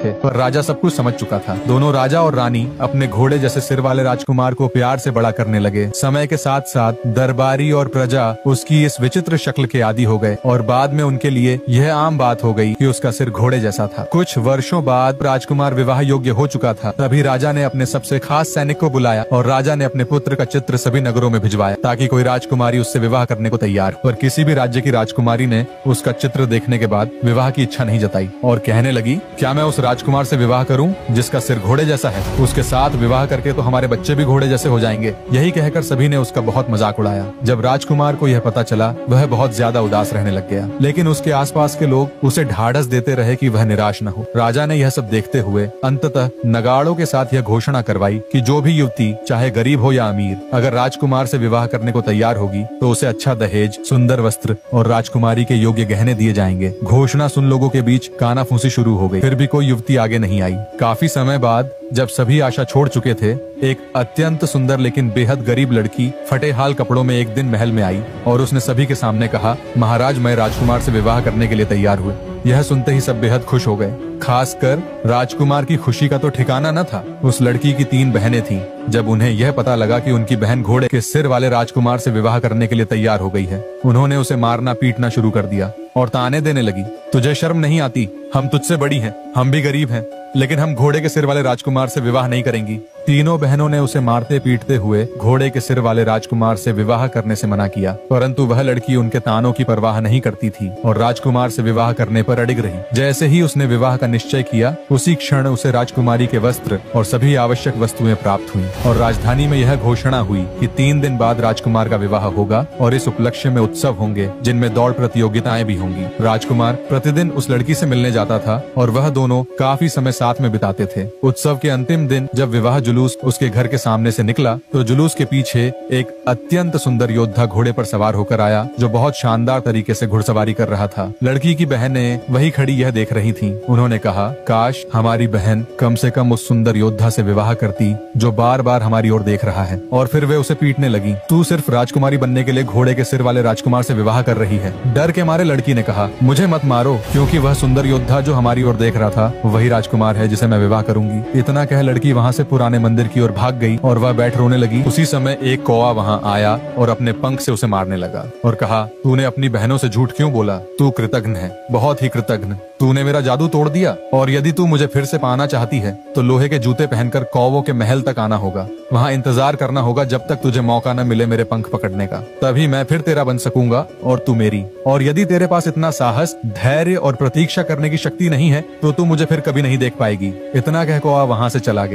सके, पर राजा सब कुछ समझ चुका था। दोनों राजा और रानी अपने घोड़े जैसे सिर वाले राजकुमार को प्यार से बड़ा करने लगे। समय के साथ साथ दरबारी और प्रजा उसकी इस विचित्र शक्ल के आदी हो गए और बाद में उनके लिए यह आम बात हो गई कि उसका सिर घोड़े जैसा था। कुछ वर्षों बाद राजकुमार विवाह योग्य हो चुका था। तभी राजा ने अपने सबसे खास सैनिक को बुलाया और राजा ने अपने पुत्र का चित्र सभी नगरों में भिजवाया ताकि कोई राजकुमारी उससे विवाह करने को तैयार हो। पर किसी भी राज्य की राजकुमारी ने उसका चित्र देखने के बाद विवाह की इच्छा नहीं जताई और कहने लगी, क्या मैं उस राजकुमार से विवाह करूं जिसका सिर घोड़े जैसा है? उसके साथ विवाह करके तो हमारे बच्चे भी घोड़े जैसे हो जाएंगे। यही कहकर सभी ने उसका बहुत मजाक उड़ाया। जब राजकुमार को यह पता चला, वह बहुत ज्यादा उदास रहने लग गया, लेकिन उसके आसपास के लोग उसे ढाढ़स देते रहे कि वह निराश न हो। राजा ने यह सब देखते हुए अंततः नगाड़ों के साथ यह घोषणा करवाई कि जो भी युवती चाहे गरीब हो या अमीर, अगर राजकुमार से विवाह करने को तैयार होगी तो उसे अच्छा दहेज, सुंदर वस्त्र और राजकुमारी के योग्य गहने दिए जाएंगे। घोषणा सुन लोगों के बीच कानाफूसी शुरू हो गई। फिर भी कोई युवती आगे नहीं आई। काफी समय बाद जब सभी आशा छोड़ चुके थे, एक अत्यंत सुंदर लेकिन बेहद गरीब लड़की फटे हाल कपड़ों में एक दिन महल में आई और उसने सभी के सामने कहा, महाराज, मैं राजकुमार से विवाह करने के लिए तैयार हुए। यह सुनते ही सब बेहद खुश हो गए। खासकर राजकुमार की खुशी का तो ठिकाना न था। उस लड़की की 3 बहनें थीं। जब उन्हें यह पता लगा कि उनकी बहन घोड़े के सिर वाले राजकुमार से विवाह करने के लिए तैयार हो गई है, उन्होंने उसे मारना पीटना शुरू कर दिया और ताने देने लगी, तुझे शर्म नहीं आती? हम तुझसे बड़ी हैं, हम भी गरीब हैं, लेकिन हम घोड़े के सिर वाले राजकुमार से विवाह नहीं करेंगी। तीनों बहनों ने उसे मारते पीटते हुए घोड़े के सिर वाले राजकुमार से विवाह करने से मना किया, परंतु वह लड़की उनके तानों की परवाह नहीं करती थी और राजकुमार से विवाह करने पर अड़िग रही। जैसे ही उसने विवाह का निश्चय किया, उसी क्षण उसे राजकुमारी के वस्त्र और सभी आवश्यक वस्तुएं प्राप्त हुई और राजधानी में यह घोषणा हुई कि 3 दिन बाद राजकुमार का विवाह होगा और इस उपलक्ष्य में उत्सव होंगे जिनमें दौड़ प्रतियोगिताएं भी होंगी। राजकुमार प्रतिदिन उस लड़की से मिलने जाता था और वह दोनों काफी समय साथ में बिताते थे। उत्सव के अंतिम दिन जब विवाह जुलूस उसके घर के सामने से निकला तो जुलूस के पीछे एक अत्यंत सुंदर योद्धा घोड़े पर सवार होकर आया जो बहुत शानदार तरीके से घुड़सवारी कर रहा था। लड़की की बहनें वही खड़ी यह देख रही थीं। उन्होंने कहा, काश हमारी बहन कम से कम उस सुंदर योद्धा से विवाह करती जो बार बार हमारी ओर देख रहा है। और फिर वे उसे पीटने लगी, तू सिर्फ राजकुमारी बनने के लिए घोड़े के सिर वाले राजकुमार से विवाह कर रही है। डर के मारे लड़की ने कहा, मुझे मत मारो, क्योंकि वह सुंदर योद्धा जो हमारी ओर देख रहा था वही राजकुमार है जिसे मैं विवाह करूंगी। इतना कह लड़की वहाँ से पुराने मंदिर की ओर भाग गई और वह बैठ रोने लगी। उसी समय एक कौवा वहाँ आया और अपने पंख से उसे मारने लगा और कहा, तूने अपनी बहनों से झूठ क्यों बोला? तू कृतघ्न है, बहुत ही कृतघ्न। तूने मेरा जादू तोड़ दिया और यदि तू मुझे फिर से पाना चाहती है तो लोहे के जूते पहनकर कौवों के महल तक आना होगा। वहाँ इंतजार करना होगा जब तक तुझे मौका न मिले मेरे पंख पकड़ने का, तभी मैं फिर तेरा बन सकूंगा और तू मेरी। और यदि तेरे पास इतना साहस, धैर्य और प्रतीक्षा करने की शक्ति नहीं है तो तू मुझे फिर कभी नहीं देख पाएगी। इतना कह कौवा वहाँ से चला गया।